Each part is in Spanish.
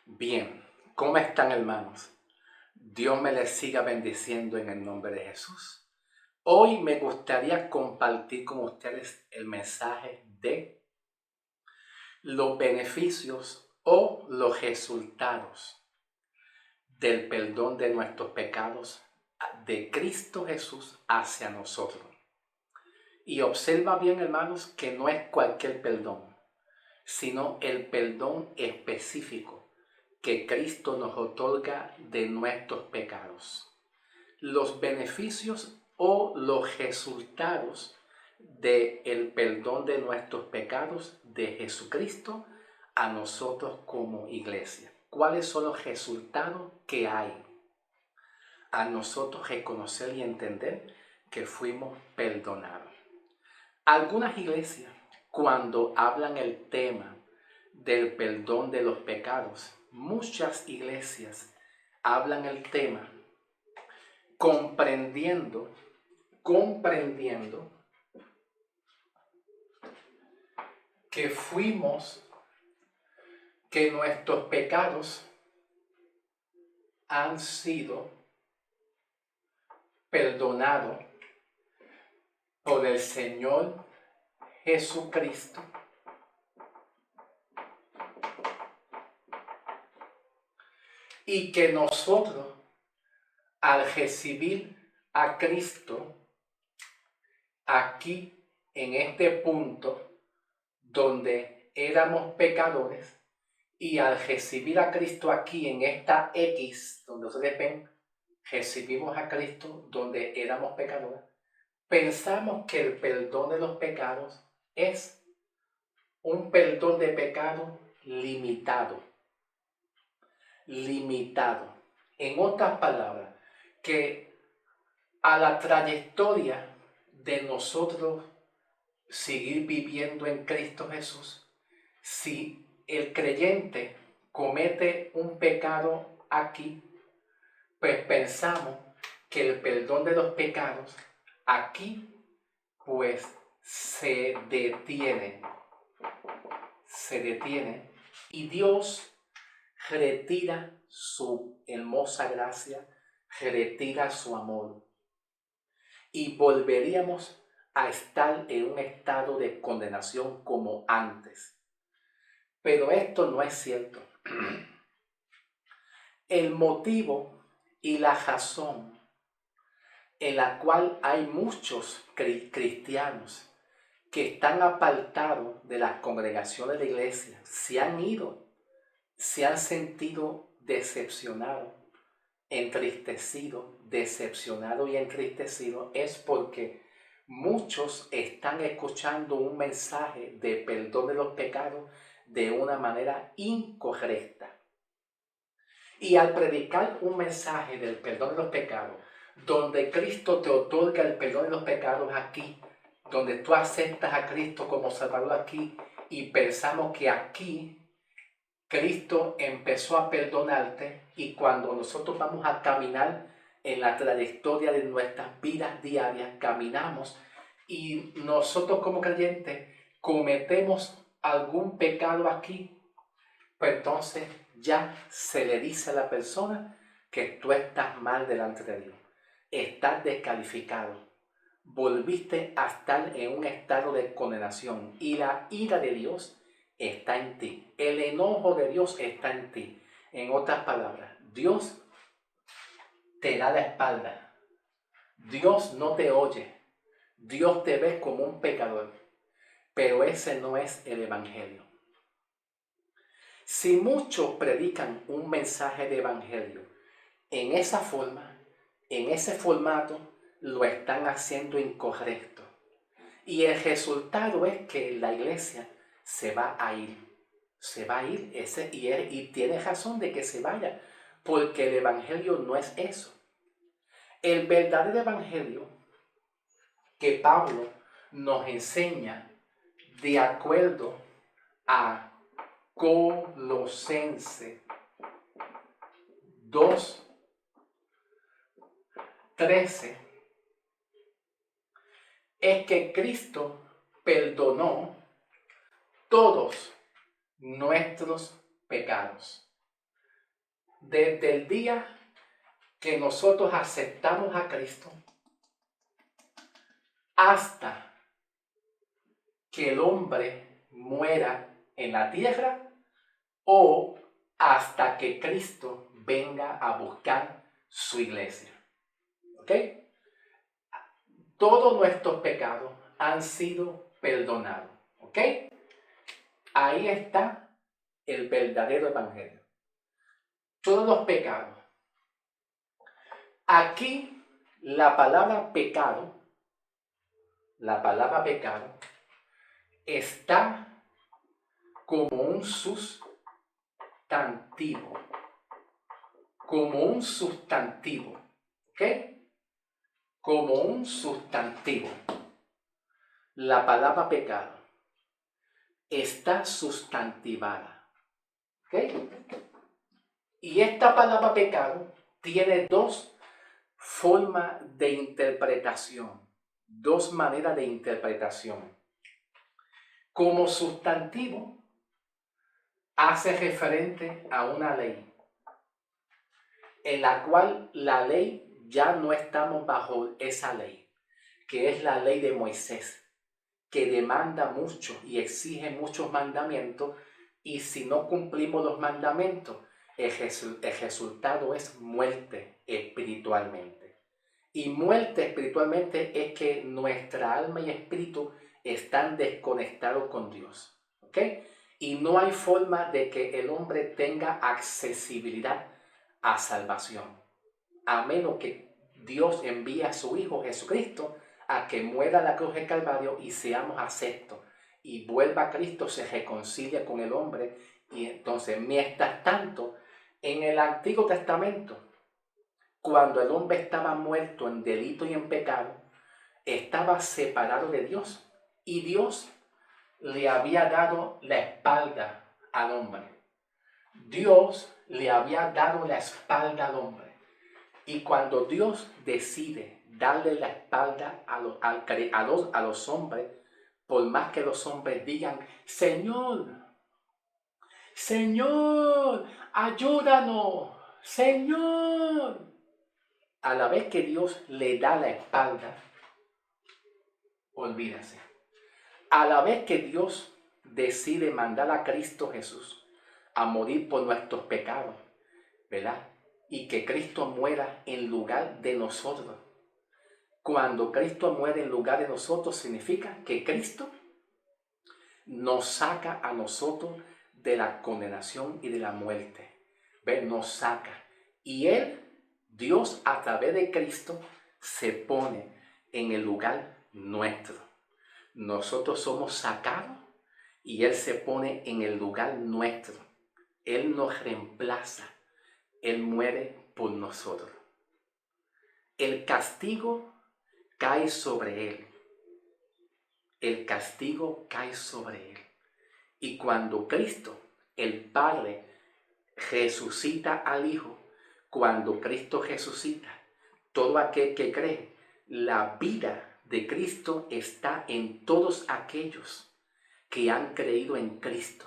Bien, ¿cómo están, hermanos? Dios me les siga bendiciendo en el nombre de Jesús. Hoy me gustaría compartir con ustedes el mensaje de los beneficios o los resultados del perdón de nuestros pecados de Cristo Jesús hacia nosotros. Y observa bien, hermanos, que no es cualquier perdón, sino el perdón específico que Cristo nos otorga de nuestros pecados. Los beneficios o los resultados del perdón de nuestros pecados de Jesucristo a nosotros como iglesia. ¿Cuáles son los resultados que hay? A nosotros reconocer y entender que fuimos perdonados. Algunas iglesias, cuando hablan el tema del perdón de los pecados, muchas iglesias hablan el tema comprendiendo que nuestros pecados han sido perdonados por el Señor Jesucristo y que nosotros, al recibir a Cristo aquí en este punto donde éramos pecadores, y al recibir a Cristo aquí en esta X, donde ustedes ven, recibimos a Cristo donde éramos pecadores, pensamos que el perdón de los pecados es un perdón de pecado limitado. En otras palabras, que a la trayectoria de nosotros seguir viviendo en Cristo Jesús, si el creyente comete un pecado aquí, pues pensamos que el perdón de los pecados aquí pues se detiene y Dios retira su hermosa gracia, retira su amor y volveríamos a estar en un estado de condenación como antes. Pero esto no es cierto. El motivo y la razón en la cual hay muchos cristianos que están apartados de las congregaciones de la iglesia, se han ido, se han sentido decepcionados, decepcionados y entristecidos, es porque muchos están escuchando un mensaje de perdón de los pecados de una manera incorrecta. Y al predicar un mensaje del perdón de los pecados, donde Cristo te otorga el perdón de los pecados aquí, donde tú aceptas a Cristo como Salvador aquí, y pensamos que aquí Cristo empezó a perdonarte, y cuando nosotros vamos a caminar en la trayectoria de nuestras vidas diarias, caminamos y nosotros como creyentes cometemos algún pecado aquí, pues entonces ya se le dice a la persona que tú estás mal delante de Dios, estás descalificado, volviste a estar en un estado de condenación y la ira de Dios está en ti, el enojo de Dios está en ti. En otras palabras, Dios te da la espalda, Dios no te oye, Dios te ve como un pecador, pero ese no es el evangelio. Si muchos predican un mensaje de evangelio en esa forma, en ese formato, lo están haciendo incorrecto. Y el resultado es que la iglesia se va a ir. Y tiene razón de que se vaya, porque el evangelio no es eso. El verdadero evangelio que Pablo nos enseña de acuerdo a Colosenses 2:13 es que Cristo perdonó todos nuestros pecados. desde el día que nosotros aceptamos a Cristo hasta que el hombre muera en la tierra o hasta que Cristo venga a buscar su iglesia. ¿Ok? Todos nuestros pecados han sido perdonados. ¿Ok? Ahí está el verdadero evangelio. Todos los pecados. Aquí la palabra pecado está como un sustantivo. Como un sustantivo. ¿Ok? Como un sustantivo. La palabra pecado está sustantivada. ¿Ok? Y esta palabra pecado tiene dos formas de interpretación. Dos maneras de interpretación. Como sustantivo, hace referente a una ley, en la cual la ley ya no estamos bajo esa ley, que es la ley de Moisés, que demanda mucho y exige muchos mandamientos, y si no cumplimos los mandamientos, el resultado es muerte espiritualmente. Y muerte espiritualmente es que nuestra alma y espíritu están desconectados con Dios. ¿Ok? Y no hay forma de que el hombre tenga accesibilidad a salvación, a menos que Dios envíe a su Hijo Jesucristo a que muera en la cruz del Calvario y seamos aceptos. Y vuelva a Cristo, se reconcilia con el hombre. Y entonces, mientras tanto, en el Antiguo Testamento, cuando el hombre estaba muerto en delito y en pecado, estaba separado de Dios. Y Dios le había dado la espalda al hombre. Dios le había dado la espalda al hombre. Y cuando Dios decide darle la espalda a los hombres, por más que los hombres digan, Señor, Señor, ayúdanos, Señor. A la vez que Dios le da la espalda, olvídase. A la vez que Dios decide mandar a Cristo Jesús a morir por nuestros pecados, ¿verdad? Y que Cristo muera en lugar de nosotros. Cuando Cristo muere en lugar de nosotros, significa que Cristo nos saca a nosotros de la condenación y de la muerte. ¿Ves? Nos saca. Y Él, Dios, a través de Cristo, se pone en el lugar nuestro. Nosotros somos sacados y Él se pone en el lugar nuestro. Él nos reemplaza. Él muere por nosotros. El castigo cae sobre Él. El castigo cae sobre Él. Y cuando Cristo, el Padre, resucita al Hijo, cuando Cristo resucita, todo aquel que cree, la vida de Cristo está en todos aquellos que han creído en Cristo.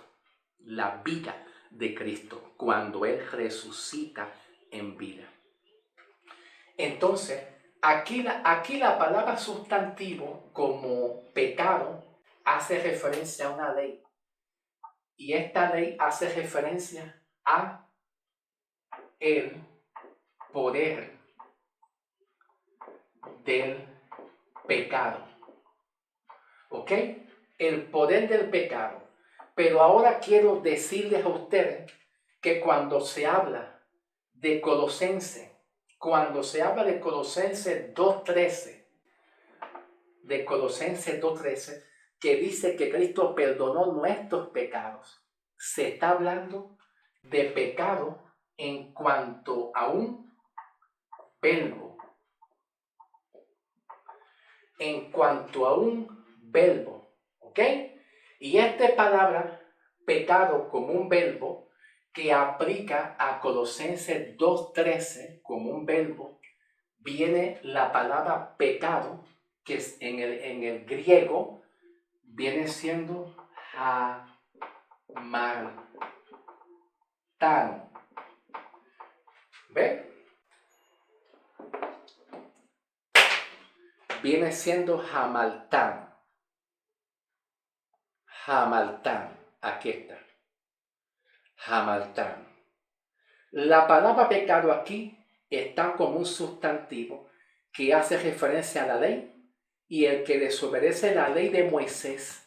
La vida de Cristo, cuando Él resucita en vida. Entonces, aquí la palabra sustantivo como pecado hace referencia a una ley. Y esta ley hace referencia a el poder del pecado. ¿Ok? El poder del pecado. Pero ahora quiero decirles a ustedes que cuando se habla de Colosenses, de Colosenses 2.13, que dice que Cristo perdonó nuestros pecados, se está hablando de pecado en cuanto a un verbo. En cuanto a un verbo. ¿Ok? Y esta palabra, pecado como un verbo, que aplica a Colosenses 2.13 como un verbo, viene la palabra pecado, que es en el griego viene siendo hamartano. viene siendo Hamaltán. Hamaltán, aquí está. Hamaltán. La palabra pecado aquí está como un sustantivo que hace referencia a la ley, y el que desobedece la ley de Moisés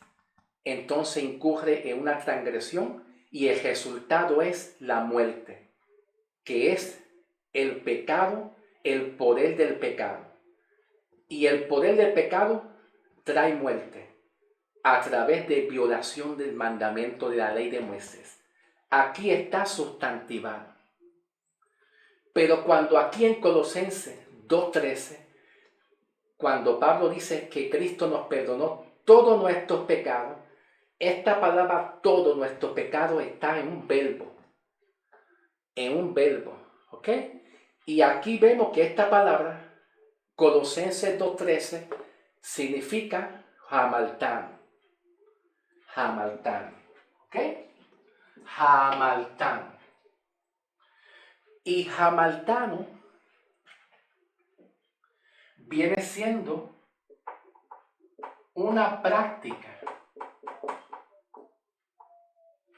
entonces incurre en una transgresión y el resultado es la muerte, que es el pecado, el poder del pecado. Y el poder del pecado trae muerte a través de violación del mandamiento de la ley de Moisés. Aquí está sustantivado. Pero cuando aquí en Colosenses 2:13, cuando Pablo dice que Cristo nos perdonó todos nuestros pecados, esta palabra todos nuestros pecados está en un verbo. ¿Ok? Y aquí vemos que esta palabra, Colosenses 2:13, significa Hamaltán. Hamaltán. ¿Ok? Hamaltán. Y hamaltano viene siendo una práctica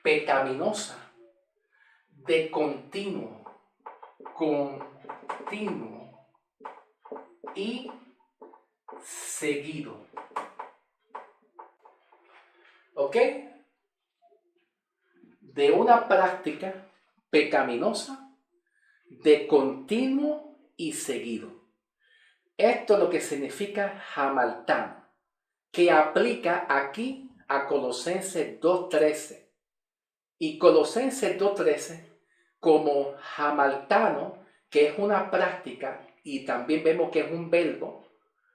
pecaminosa de continuo y seguido. ¿Ok? De una práctica pecaminosa de continuo y seguido. Esto es lo que significa hamaltán, que aplica aquí a Colosenses 2:13. Y Colosenses 2:13 como hamaltano, que es una práctica y también vemos que es un verbo,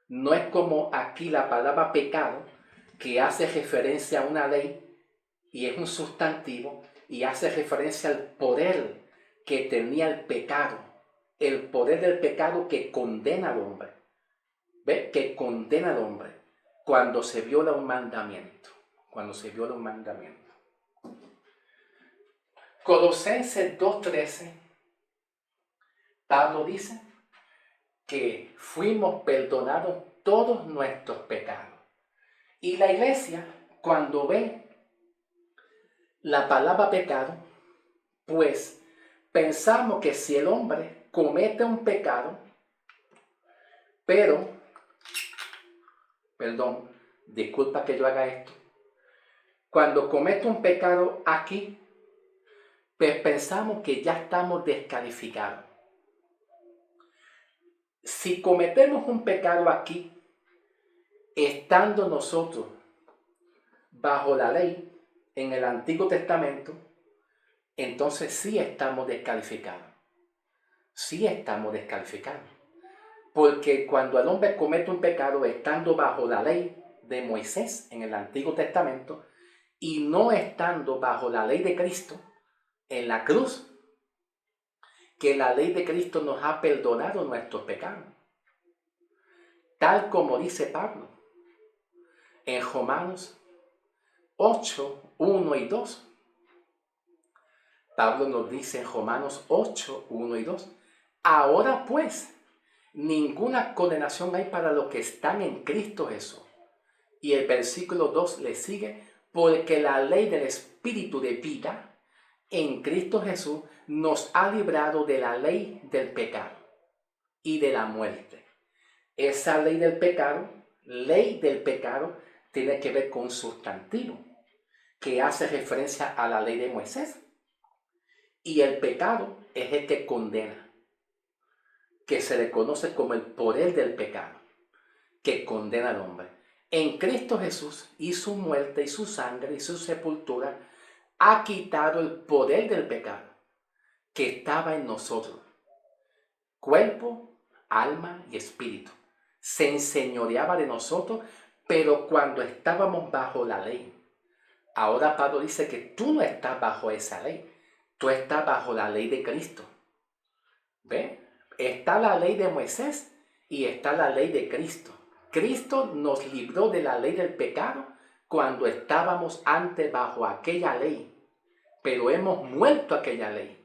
no es como aquí la palabra pecado, que hace referencia a una ley y es un sustantivo y hace referencia al poder que tenía el pecado, el poder del pecado que condena al hombre. ¿Ve? Que condena al hombre cuando se viola un mandamiento. Cuando se viola un mandamiento. Colosenses 2:13, Pablo dice que fuimos perdonados todos nuestros pecados. Y la iglesia, cuando ve la palabra pecado, pues pensamos que si el hombre comete un pecado, disculpa que yo haga esto, cuando comete un pecado aquí, pues pensamos que ya estamos descalificados. Si cometemos un pecado aquí, estando nosotros bajo la ley en el Antiguo Testamento, entonces sí estamos descalificados. Sí estamos descalificados. Porque cuando el hombre comete un pecado estando bajo la ley de Moisés en el Antiguo Testamento y no estando bajo la ley de Cristo en la cruz, que la ley de Cristo nos ha perdonado nuestros pecados. Tal como dice Pablo en Romanos 8, 1 y 2. Pablo nos dice en Romanos 8, 1 y 2. Ahora pues, ninguna condenación hay para los que están en Cristo Jesús. Y el versículo 2 le sigue, porque la ley del Espíritu de vida en Cristo Jesús nos ha librado de la ley del pecado y de la muerte. Esa ley del pecado, tiene que ver con un sustantivo que hace referencia a la ley de Moisés. Y el pecado es el que condena, que se le conoce como el poder del pecado, que condena al hombre. En Cristo Jesús y su muerte y su sangre y su sepultura ha quitado el poder del pecado que estaba en nosotros. Cuerpo, alma y espíritu. Se enseñoreaba de nosotros, pero cuando estábamos bajo la ley. Ahora Pablo dice que tú no estás bajo esa ley. Tú estás bajo la ley de Cristo. ¿Ve? Está la ley de Moisés y está la ley de Cristo. Cristo nos libró de la ley del pecado cuando estábamos antes bajo aquella ley. Pero hemos muerto a aquella ley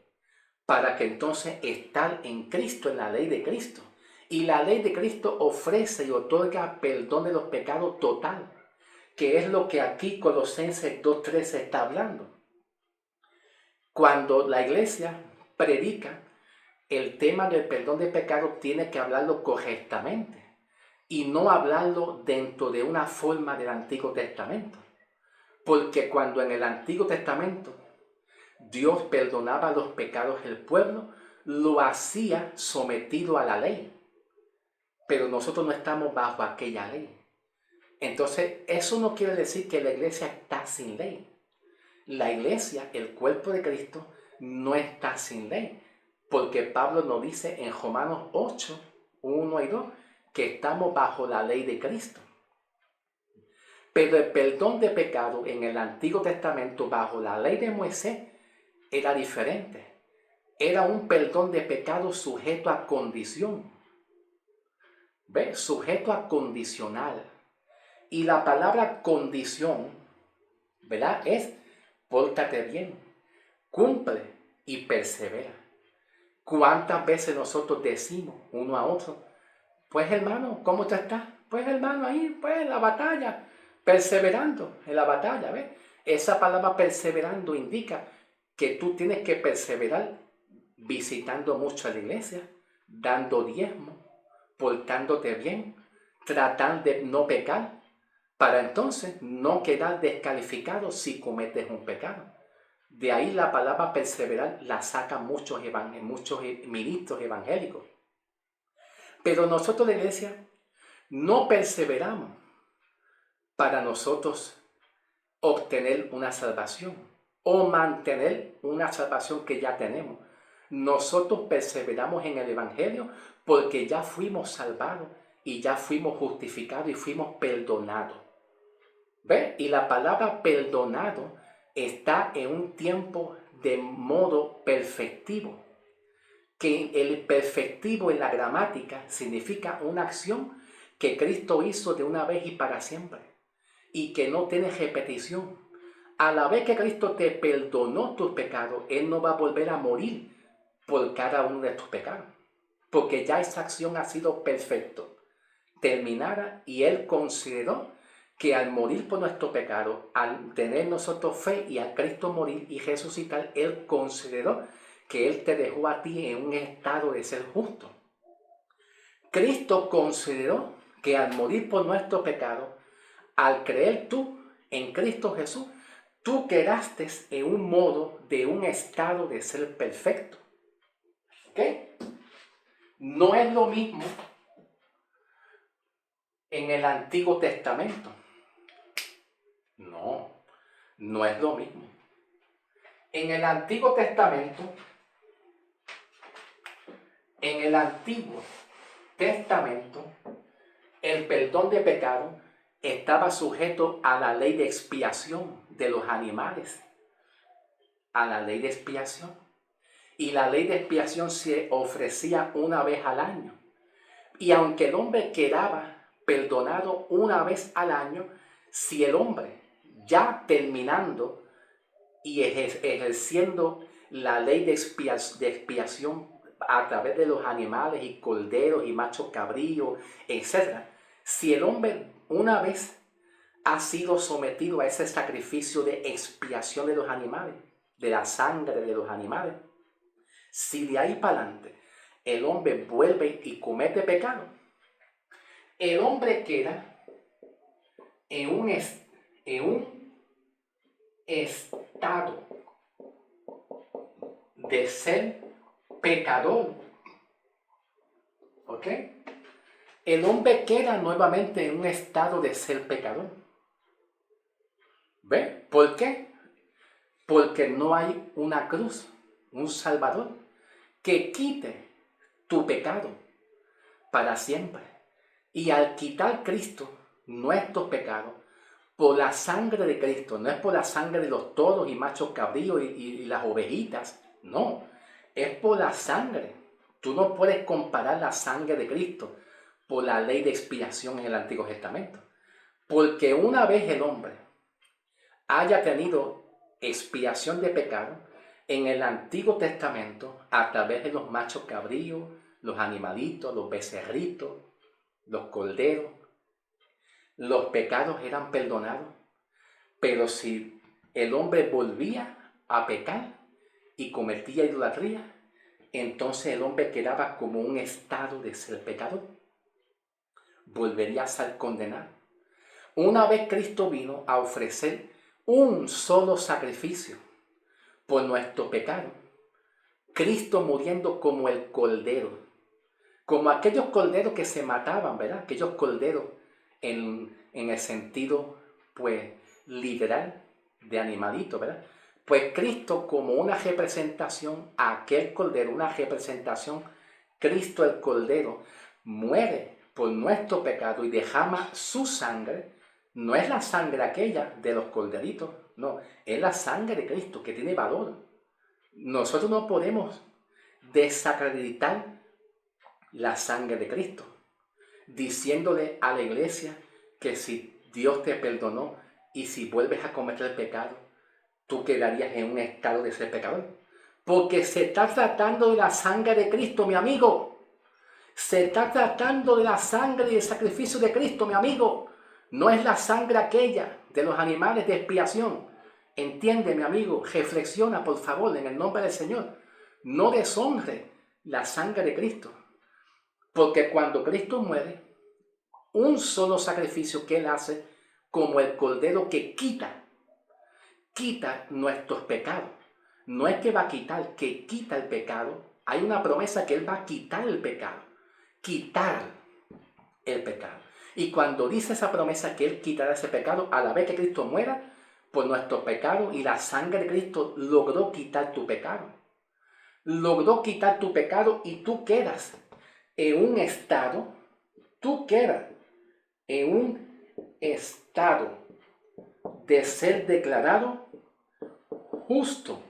para que entonces estar en Cristo, en la ley de Cristo. Y la ley de Cristo ofrece y otorga perdón de los pecados total, que es lo que aquí Colosenses 2:13 está hablando. Cuando la iglesia predica el tema del perdón de pecados, tiene que hablarlo correctamente y no hablarlo dentro de una forma del Antiguo Testamento. Porque cuando en el Antiguo Testamento Dios perdonaba los pecados del pueblo, lo hacía sometido a la ley. Pero nosotros no estamos bajo aquella ley. Entonces, eso no quiere decir que la iglesia está sin ley. La iglesia, el cuerpo de Cristo, no está sin ley. Porque Pablo nos dice en Romanos 8, 1 y 2, que estamos bajo la ley de Cristo. Pero el perdón de pecado en el Antiguo Testamento, bajo la ley de Moisés, era diferente. Era un perdón de pecado sujeto a condición. ¿Ves? Sujeto a condicional. Y la palabra condición, ¿verdad? Es pórtate bien, cumple y persevera. ¿Cuántas veces nosotros decimos uno a otro, pues hermano, ¿cómo te estás? Pues hermano, ahí, pues en la batalla, perseverando en la batalla, ¿ves? Esa palabra perseverando indica que tú tienes que perseverar visitando mucho a la iglesia, dando diezmo, portándote bien, tratando de no pecar, para entonces no quedar descalificado si cometes un pecado. De ahí la palabra perseverar la sacan muchos ministros evangélicos. Pero nosotros, la iglesia, no perseveramos para nosotros obtener una salvación o mantener una salvación que ya tenemos. Nosotros perseveramos en el evangelio porque ya fuimos salvados y ya fuimos justificados y fuimos perdonados. ¿Ve? Y la palabra perdonado está en un tiempo de modo perfectivo. Que el perfectivo en la gramática significa una acción que Cristo hizo de una vez y para siempre y que no tiene repetición. A la vez que Cristo te perdonó tus pecados, Él no va a volver a morir por cada uno de tus pecados, porque ya esa acción ha sido perfecta, terminada, y Él consideró que al morir por nuestro pecado, al tener nosotros fe y al Cristo morir y resucitar, Él consideró que Él te dejó a ti en un estado de ser justo. Cristo consideró que al morir por nuestro pecado, al creer tú en Cristo Jesús, tú quedaste en un modo de un estado de ser perfecto. ¿Ok? No es lo mismo en el Antiguo Testamento. No es lo mismo. En el Antiguo Testamento, el perdón de pecado estaba sujeto a la ley de expiación de los animales, a la ley de expiación. Y la ley de expiación se ofrecía una vez al año. Y aunque el hombre quedaba perdonado una vez al año, si el hombre ya terminando y ejerciendo la ley de expiación a través de los animales y corderos y machos cabríos, etc. Si el hombre una vez ha sido sometido a ese sacrificio de expiación de los animales, de la sangre de los animales, si de ahí para adelante el hombre vuelve y comete pecado, el hombre queda en un estado de ser pecador. ¿Ok? El hombre queda nuevamente en un estado de ser pecador. ¿Ve? ¿Por qué? Porque no hay una cruz, un Salvador, que quite tu pecado para siempre. Y al quitar Cristo nuestros pecados, por la sangre de Cristo, no es por la sangre de los toros y machos cabríos y las ovejitas, no, es por la sangre. Tú no puedes comparar la sangre de Cristo por la ley de expiación en el Antiguo Testamento, porque una vez el hombre haya tenido expiación de pecado en el Antiguo Testamento a través de los machos cabríos, los animalitos, los becerritos, los corderos. Los pecados eran perdonados, pero si el hombre volvía a pecar y cometía idolatría, entonces el hombre quedaba como un estado de ser pecador. Volvería a ser condenado. Una vez Cristo vino a ofrecer un solo sacrificio por nuestro pecado, Cristo muriendo como el cordero, como aquellos corderos que se mataban, ¿verdad? Aquellos corderos en el sentido, pues, literal de animalito, ¿verdad? Pues Cristo como una representación, aquel cordero, una representación, Cristo el cordero, muere por nuestro pecado y derrama su sangre. No es la sangre aquella de los corderitos, no, es la sangre de Cristo que tiene valor. Nosotros no podemos desacreditar la sangre de Cristo, diciéndole a la iglesia que si Dios te perdonó y si vuelves a cometer el pecado, tú quedarías en un estado de ser pecador. Porque se está tratando de la sangre de Cristo, mi amigo. Se está tratando de la sangre y el sacrificio de Cristo, mi amigo. No es la sangre aquella de los animales de expiación. Entiende, mi amigo, reflexiona, por favor, en el nombre del Señor. No deshonre la sangre de Cristo. Porque cuando Cristo muere, un solo sacrificio que Él hace, como el cordero que quita nuestros pecados. No es que va a quitar, que quita el pecado. Hay una promesa que Él va a quitar el pecado. Quitar el pecado. Y cuando dice esa promesa que Él quitará ese pecado, a la vez que Cristo muera por nuestro pecado y la sangre de Cristo logró quitar tu pecado. Logró quitar tu pecado y tú quedas en un estado, de ser declarado justo.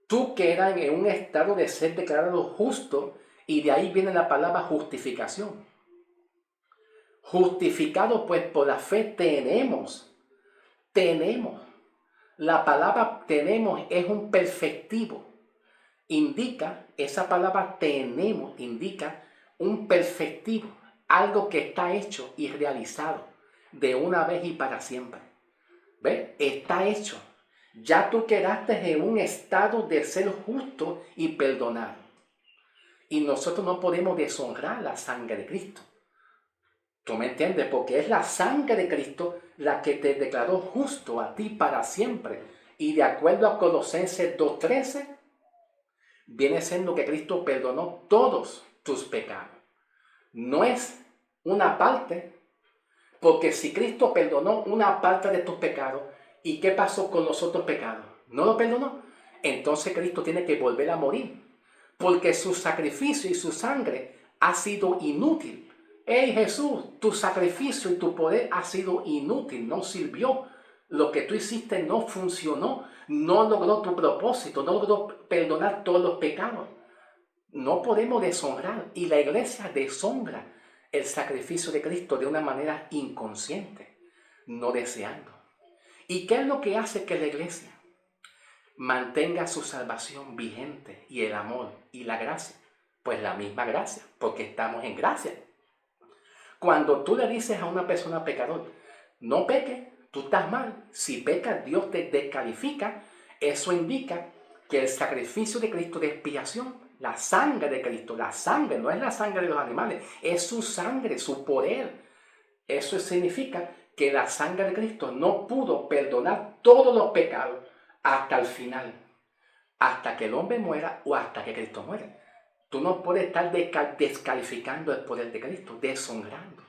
Tú quedas en un estado de ser declarado justo y de ahí viene la palabra justificación. Justificado pues por la fe tenemos. La palabra tenemos es un perfectivo. Esa palabra tenemos indica un perfectivo, algo que está hecho y realizado de una vez y para siempre. ¿Ves? Está hecho. Ya tú quedaste en un estado de ser justo y perdonado. Y nosotros no podemos deshonrar la sangre de Cristo. ¿Tú me entiendes? Porque es la sangre de Cristo la que te declaró justo a ti para siempre. Y de acuerdo a Colosenses 2:13, viene siendo que Cristo perdonó todos tus pecados. No es una parte, porque si Cristo perdonó una parte de tus pecados, ¿y qué pasó con los otros pecados? ¿No lo perdonó? Entonces Cristo tiene que volver a morir, porque su sacrificio y su sangre ha sido inútil. Hey Jesús, tu sacrificio y tu poder ha sido inútil, no sirvió. Lo que tú hiciste no funcionó, no logró tu propósito, no logró perdonar todos los pecados. No podemos deshonrar, y la iglesia deshonra el sacrificio de Cristo de una manera inconsciente, no deseando. ¿Y qué es lo que hace que la iglesia mantenga su salvación vigente y el amor y la gracia? Pues la misma gracia, porque estamos en gracia. Cuando tú le dices a una persona pecador, no peques, tú estás mal. Si pecas, Dios te descalifica. Eso indica que el sacrificio de Cristo de expiación, la sangre de Cristo, la sangre, no es la sangre de los animales, es su sangre, su poder. Eso significa que la sangre de Cristo no pudo perdonar todos los pecados hasta el final, hasta que el hombre muera o hasta que Cristo muere. Tú no puedes estar descalificando el poder de Cristo, deshonrando.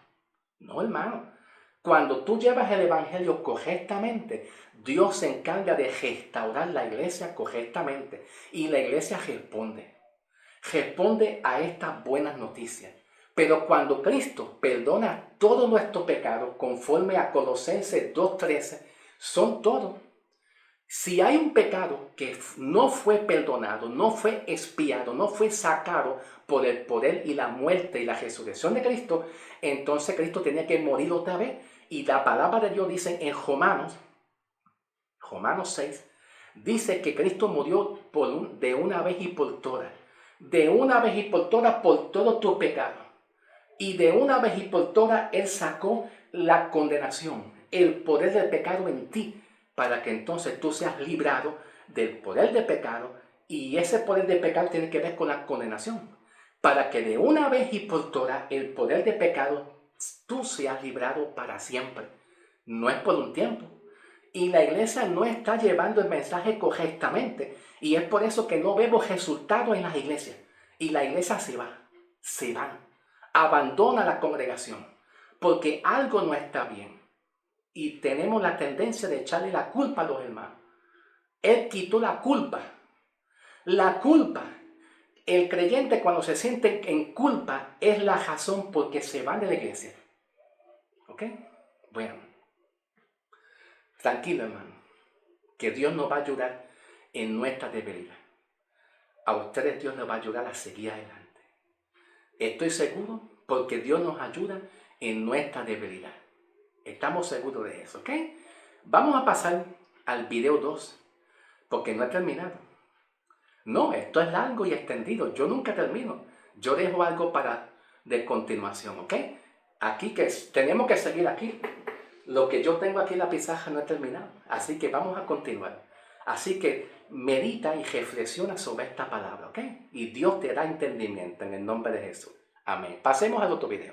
No, hermano. Cuando tú llevas el evangelio correctamente, Dios se encarga de restaurar la iglesia correctamente. Y la iglesia responde. Responde a estas buenas noticias. Pero cuando Cristo perdona todos nuestros pecados, conforme a Colosenses 2:13, son todos. Si hay un pecado que no fue perdonado, no fue expiado, no fue sacado por el poder y la muerte y la resurrección de Cristo, entonces Cristo tenía que morir otra vez. Y la palabra de Dios dice en Romanos 6, dice que Cristo murió de una vez y por todas. de una vez y por todas por todos tus pecados. Y de una vez y por todas Él sacó la condenación, el poder del pecado en ti, para que entonces tú seas librado del poder del pecado. Y ese poder del pecado tiene que ver con la condenación. Para que de una vez y por todas el poder del pecado tú seas librado para siempre. No es por un tiempo. Y la iglesia no está llevando el mensaje correctamente. Y es por eso que no vemos resultados en las iglesias. Y la iglesia se van, abandona la congregación, porque algo no está bien. Y tenemos la tendencia de echarle la culpa a los hermanos. Él quitó la culpa. La culpa. El creyente cuando se siente en culpa es la razón por que se van de la iglesia. ¿Ok? Bueno, tranquilo hermano, que Dios nos va a ayudar en nuestra debilidad. A ustedes Dios nos va a ayudar a seguir adelante. Estoy seguro porque Dios nos ayuda en nuestra debilidad. Estamos seguros de eso, ¿ok? Vamos a pasar al video 2 porque no he terminado. No, esto es largo y extendido. Yo nunca termino. Yo dejo algo para de continuación, ¿ok? Aquí que tenemos que seguir aquí. Lo que yo tengo aquí en la pizarra no he terminado. Así que vamos a continuar. Así que medita y reflexiona sobre esta palabra, ¿ok? Y Dios te da entendimiento en el nombre de Jesús. Amén. Pasemos al otro video.